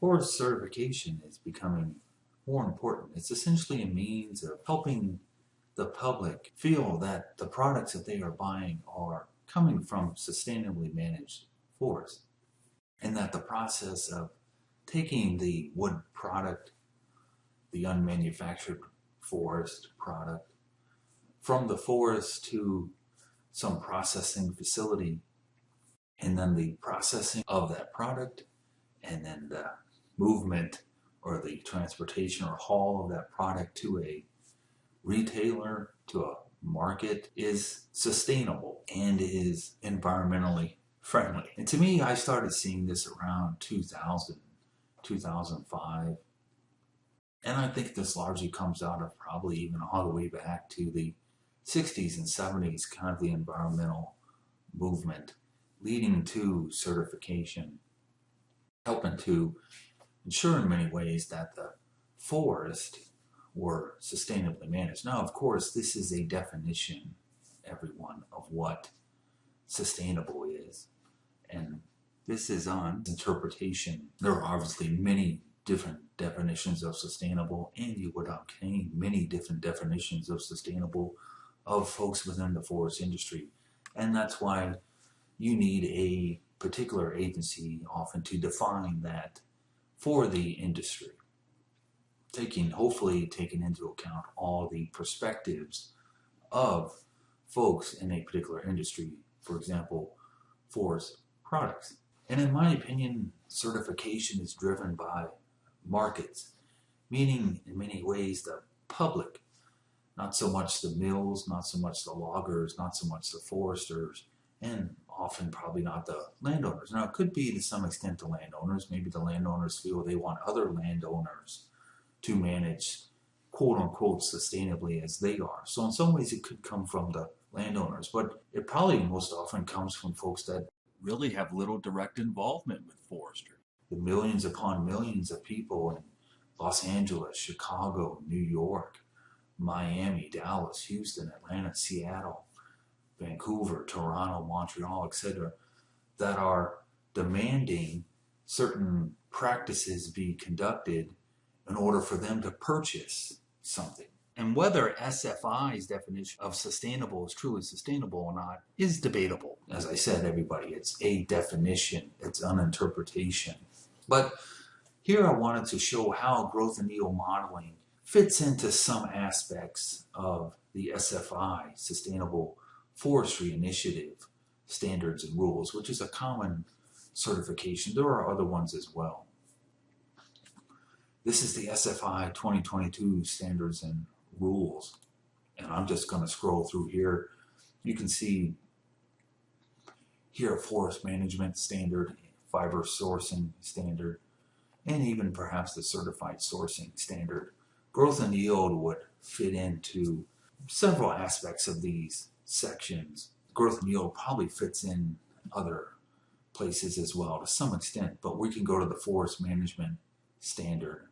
Forest certification is becoming more important. It's essentially a means of helping the public feel that the products that they are buying are coming from sustainably managed forests, and that the process of taking the wood product, the unmanufactured forest product, from the forest to some processing facility, and then the processing of that product, and then the movement or the transportation or haul of that product to a retailer, to a market, is sustainable and is environmentally friendly. And to me, I started seeing this around 2000, 2005. And I think this largely comes out of probably even all the way back to the 60s and 70s, kind of the environmental movement leading to certification, helping to ensure in many ways that the forest were sustainably managed. Now, of course, this is a definition, everyone, of what sustainable is. And this is on interpretation. There are obviously many different definitions of sustainable, and you would obtain many different definitions of sustainable of folks within the forest industry. And that's why you need a particular agency often to define that for the industry, hopefully taking into account all the perspectives of folks in a particular industry, for example, forest products. And in my opinion, certification is driven by markets, meaning in many ways the public, not so much the mills, not so much the loggers, not so much the foresters, and often probably not the landowners. Now, it could be to some extent the landowners. Maybe the landowners feel they want other landowners to manage, quote unquote, sustainably as they are. So in some ways it could come from the landowners, but it probably most often comes from folks that really have little direct involvement with forestry. The millions upon millions of people in Los Angeles, Chicago, New York, Miami, Dallas, Houston, Atlanta, Seattle, Vancouver, Toronto, Montreal, etc., that are demanding certain practices be conducted in order for them to purchase something. And whether SFI's definition of sustainable is truly sustainable or not is debatable. As I said, everybody, it's a definition, it's an interpretation. But here I wanted to show how growth and yield modeling fits into some aspects of the SFI, Sustainable Forestry Initiative standards and rules, which is a common certification. There are other ones as well. This is the SFI 2022 standards and rules. And I'm just going to scroll through here. You can see here forest management standard, fiber sourcing standard, and even perhaps the certified sourcing standard. Growth and yield would fit into several aspects of these sections. Growth and yield probably fits in other places as well to some extent, but we can go to the forest management standard.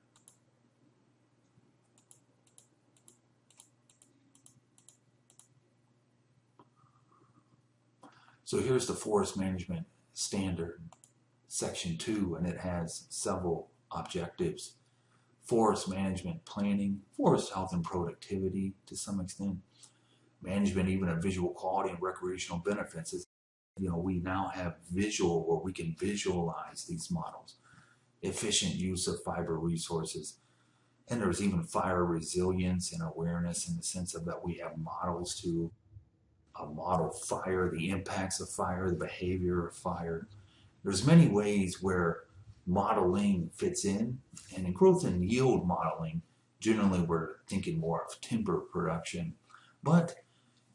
So here's the forest management standard, section 2, and it has several objectives. Forest management planning, forest health and productivity to some extent, management even of visual quality and recreational benefits. We now have visual, where we can visualize these models. Efficient use of fiber resources. And there's even fire resilience and awareness in the sense of that we have models to model fire, the impacts of fire, the behavior of fire. There's many ways where modeling fits in, and in growth and yield modeling, generally we're thinking more of timber production, but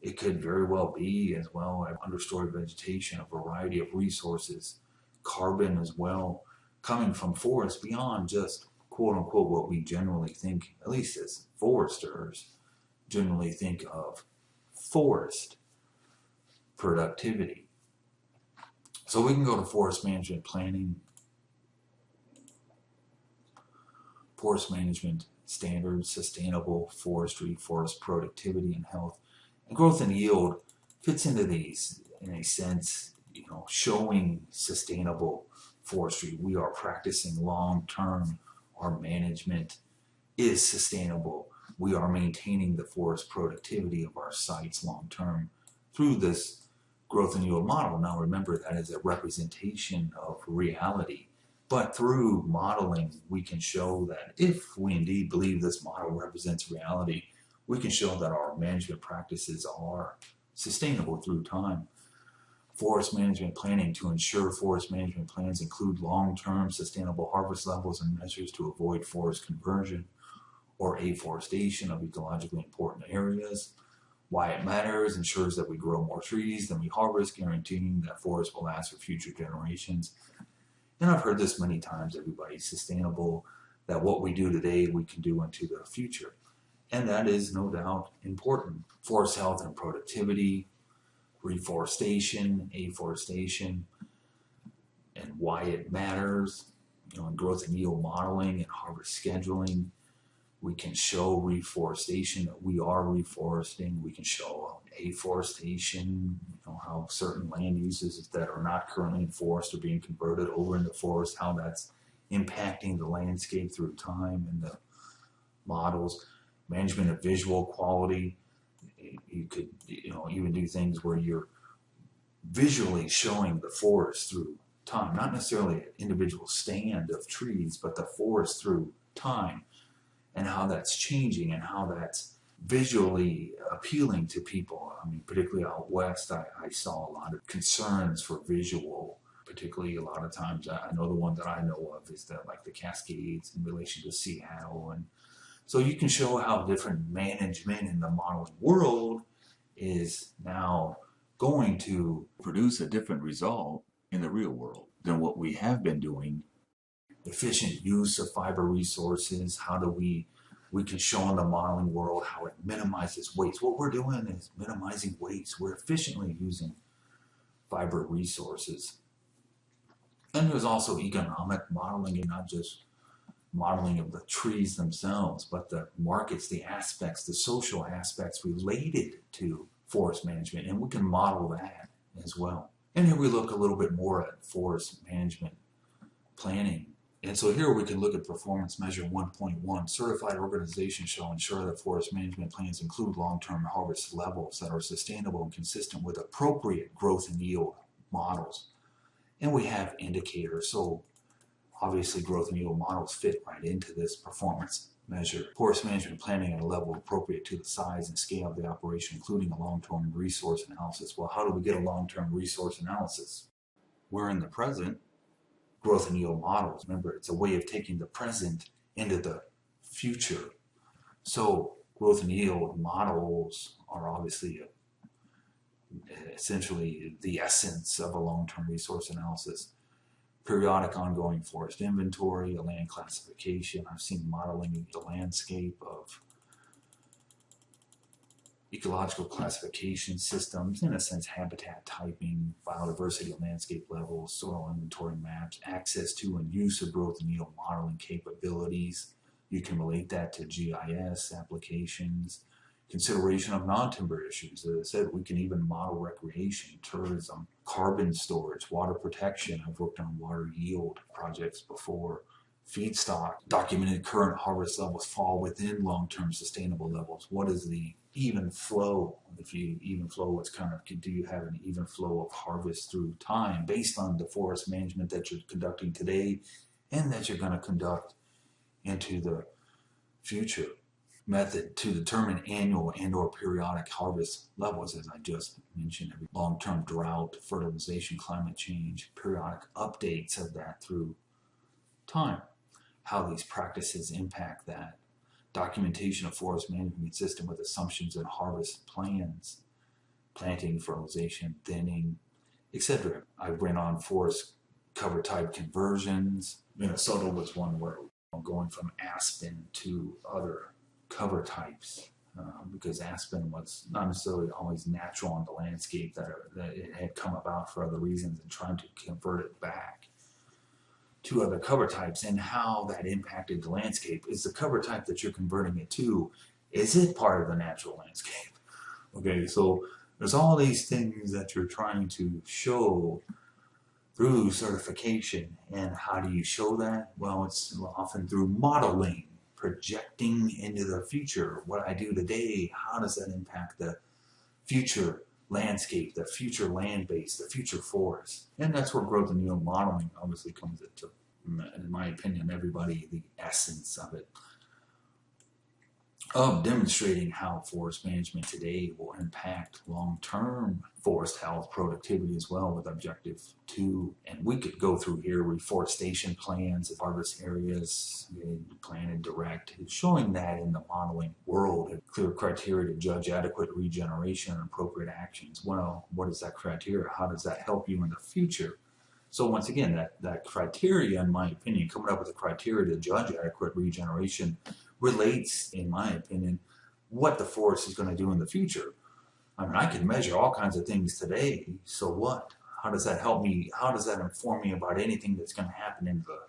it could very well be as well understory vegetation, a variety of resources, carbon as well, coming from forests beyond just quote unquote what we generally think, at least as foresters, generally think of forest productivity. So we can go to forest management planning, forest management standards, sustainable forestry, forest productivity and health. And growth and yield fits into these in a sense, showing sustainable forestry. We are practicing long-term. Our management is sustainable. We are maintaining the forest productivity of our sites long-term through this growth and yield model. Now remember, that is a representation of reality. But through modeling, we can show that if we indeed believe this model represents reality, we can show that our management practices are sustainable through time. Forest management planning to ensure forest management plans include long-term sustainable harvest levels and measures to avoid forest conversion or afforestation of ecologically important areas. Why it matters: ensures that we grow more trees than we harvest, guaranteeing that forests will last for future generations. And I've heard this many times, everybody, sustainable, that what we do today we can do into the future. And that is no doubt important. Forest health and productivity, reforestation, afforestation, and why it matters. In growth and yield modeling and harvest scheduling, we can show reforestation, that we are reforesting. We can show afforestation, how certain land uses that are not currently in forest are being converted over into forest, how that's impacting the landscape through time and the models. Management of visual quality. You could even do things where you're visually showing the forest through time, not necessarily an individual stand of trees, but the forest through time, and how that's changing and how that's visually appealing to people. I mean, particularly out west, I saw a lot of concerns for visual, particularly a lot of times. I know the one that I know of is that, like, the Cascades in relation to Seattle. And so you can show how different management in the modeling world is now going to produce a different result in the real world than what we have been doing. Efficient use of fiber resources. How do we can show in the modeling world how it minimizes waste. What we're doing is minimizing waste. We're efficiently using fiber resources. And there's also economic modeling, and not just modeling of the trees themselves, but the markets, the aspects, the social aspects related to forest management, and we can model that as well. And here we look a little bit more at forest management planning. And so here we can look at performance measure 1.1. Certified organizations shall ensure that forest management plans include long-term harvest levels that are sustainable and consistent with appropriate growth and yield models. And we have indicators. So obviously growth and yield models fit right into this performance measure. Forest management planning at a level appropriate to the size and scale of the operation, including a long-term resource analysis. Well, how do we get a long-term resource analysis? We're in the present. Growth and yield models, remember, it's a way of taking the present into the future. So growth and yield models are obviously essentially the essence of a long-term resource analysis. Periodic ongoing forest inventory, a land classification. I've seen modeling the landscape of ecological classification systems, in a sense, habitat typing, biodiversity landscape levels, soil inventory maps, access to and use of growth and yield modeling capabilities. You can relate that to GIS applications, consideration of non-timber issues. As I said, we can even model recreation, tourism, carbon storage, water protection. I've worked on water yield projects before. Feedstock, documented current harvest levels fall within long-term sustainable levels. What is the even flow? If you even flow, what's kind of, do you have an even flow of harvest through time based on the forest management that you're conducting today and that you're going to conduct into the future? Method to determine annual and or periodic harvest levels, as I just mentioned, every long-term drought, fertilization, climate change, periodic updates of that through time. How these practices impact that. Documentation of forest management consistent with assumptions and harvest plans, planting, fertilization, thinning, etc. I ran on forest cover type conversions. Minnesota was one where going from aspen to other cover types, because aspen was not necessarily always natural on the landscape, that it had come about for other reasons, and trying to convert it back to other cover types, and how that impacted the landscape. Is the cover type that you're converting it to, is it part of the natural landscape? Okay, so there's all these things that you're trying to show through certification. And how do you show that? Well, it's often through modeling, projecting into the future. What I do today, how does that impact the future landscape, the future land base, the future forest? And that's where growth and yield modeling obviously comes into, in my opinion, everybody, the essence of it, of demonstrating how forest management today will impact long-term forest health, productivity as well, with objective 2. And we could go through here reforestation plans, harvest areas, planted direct, showing that in the modeling world, clear criteria to judge adequate regeneration and appropriate actions. Well, what is that criteria? How does that help you in the future? So once again, that criteria, in my opinion, coming up with a criteria to judge adequate regeneration relates, in my opinion, what the forest is going to do in the future. I mean, I can measure all kinds of things today, so what? How does that help me? How does that inform me about anything that's going to happen in the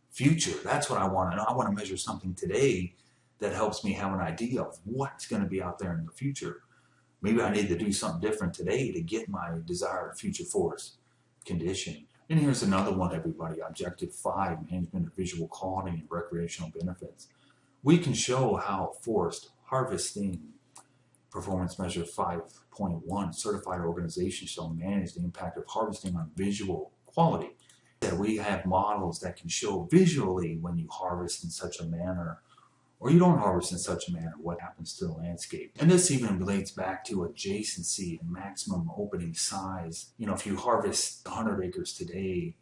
future? That's what I want to know. I want to measure something today that helps me have an idea of what's going to be out there in the future. Maybe I need to do something different today to get my desired future forest condition. And here's another one, everybody. Objective 5, management of visual quality and recreational benefits. We can show how forest harvesting, performance measure 5.1, certified organizations shall manage the impact of harvesting on visual quality. That we have models that can show visually when you harvest in such a manner or you don't harvest in such a manner, what happens to the landscape. And this even relates back to adjacency and maximum opening size. You know, if you harvest 100 acres today,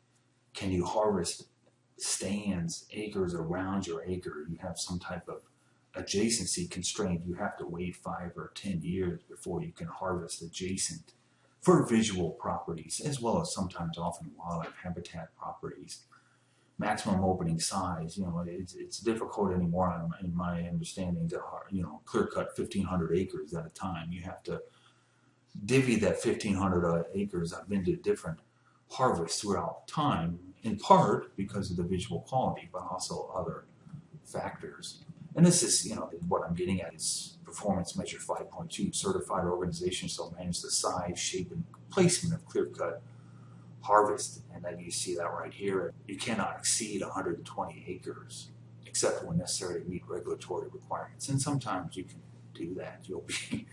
can you harvest stands, acres around your acre? You have some type of adjacency constraint. You have to wait 5 or 10 years before you can harvest adjacent for visual properties, as well as sometimes often wildlife habitat properties. Maximum opening size, you know, it's difficult anymore, in my understanding, to, you know, clear cut 1,500 acres at a time. You have to divvy that 1,500 acres up into different harvests throughout time, in part because of the visual quality, but also other factors. And this is, you know, what I'm getting at is performance measure 5.2. Certified organizations shall manage the size, shape, and placement of clear-cut harvest. And then you see that right here. You cannot exceed 120 acres, except when necessary to meet regulatory requirements. And sometimes you can do that. You'll be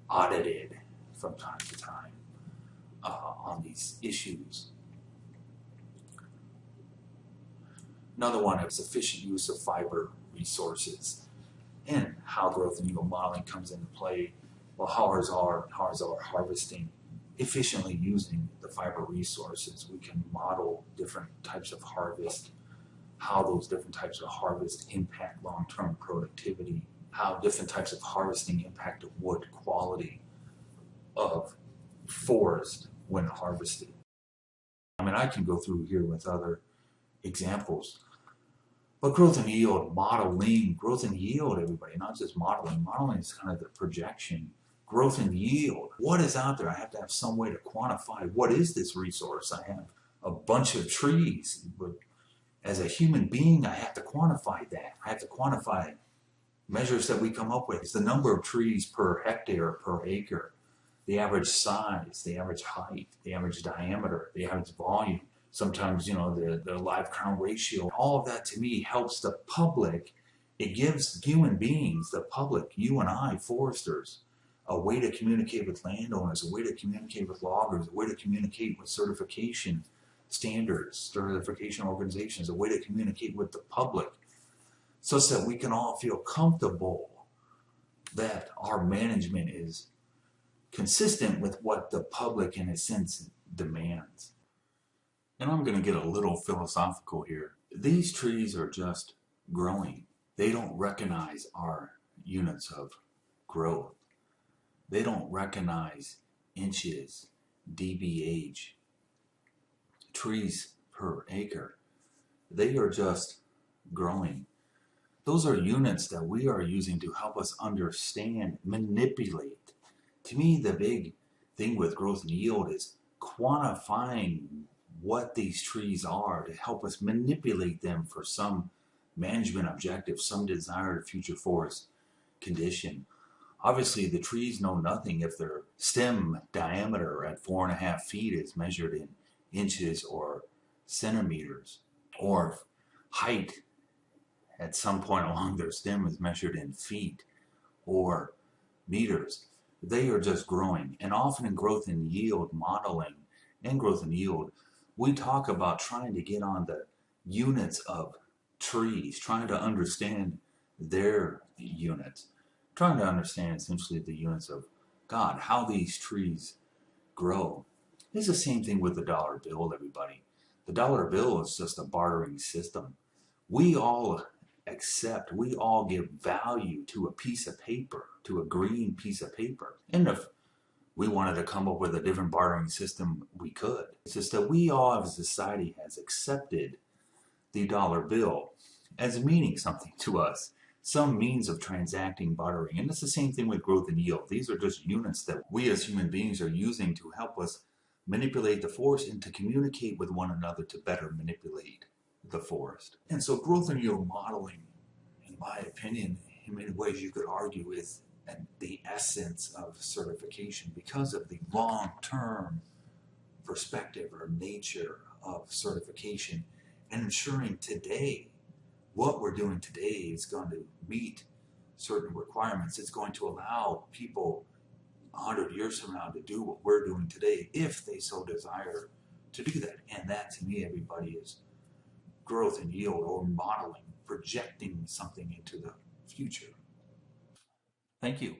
audited from time to time on these issues. Another one is efficient use of fiber resources and how growth and yield modeling comes into play. Well, how is our harvesting efficiently using the fiber resources? We can model different types of harvest, how those different types of harvest impact long-term productivity, how different types of harvesting impact the wood quality of forest when harvested. I mean, I can go through here with other examples. But growth and yield, modeling, growth and yield, everybody, not just modeling. Modeling is kind of the projection. Growth and yield, what is out there? I have to have some way to quantify what is this resource. I have a bunch of trees, but as a human being, I have to quantify that. I have to quantify measures that we come up with. It's the number of trees per hectare, per acre, the average size, the average height, the average diameter, the average volume. Sometimes, you know, the live crown ratio. All of that to me helps the public. It gives human beings, the public, you and I, foresters, a way to communicate with landowners, a way to communicate with loggers, a way to communicate with certification standards, certification organizations, a way to communicate with the public, such that we can all feel comfortable that our management is consistent with what the public, in a sense, demands. And I'm going to get a little philosophical here. These trees are just growing. They don't recognize our units of growth. They don't recognize inches, dBH, trees per acre. They are just growing. Those are units that we are using to help us understand, manipulate. To me, the big thing with growth and yield is quantifying what these trees are to help us manipulate them for some management objective, some desired future forest condition. Obviously, the trees know nothing if their stem diameter at 4.5 feet is measured in inches or centimeters, or height at some point along their stem is measured in feet or meters. They are just growing. And often in growth and yield modeling and growth and yield, we talk about trying to get on the units of trees, trying to understand their units, trying to understand essentially the units of God, how these trees grow. It's the same thing with the dollar bill, everybody. The dollar bill is just a bartering system. We all accept, we all give value to a piece of paper, to a green piece of paper. And if we wanted to come up with a different bartering system, we could. It's just that we all as a society has accepted the dollar bill as meaning something to us, some means of transacting bartering. And it's the same thing with growth and yield. These are just units that we as human beings are using to help us manipulate the forest and to communicate with one another to better manipulate the forest. And so growth and yield modeling, in my opinion, in many ways you could argue is the essence of certification because of the long-term perspective or nature of certification and ensuring today what we're doing today is going to meet certain requirements. It's going to allow people 100 years from now to do what we're doing today if they so desire to do that. And that to me, everybody, is growth and yield or modeling, projecting something into the future. Thank you.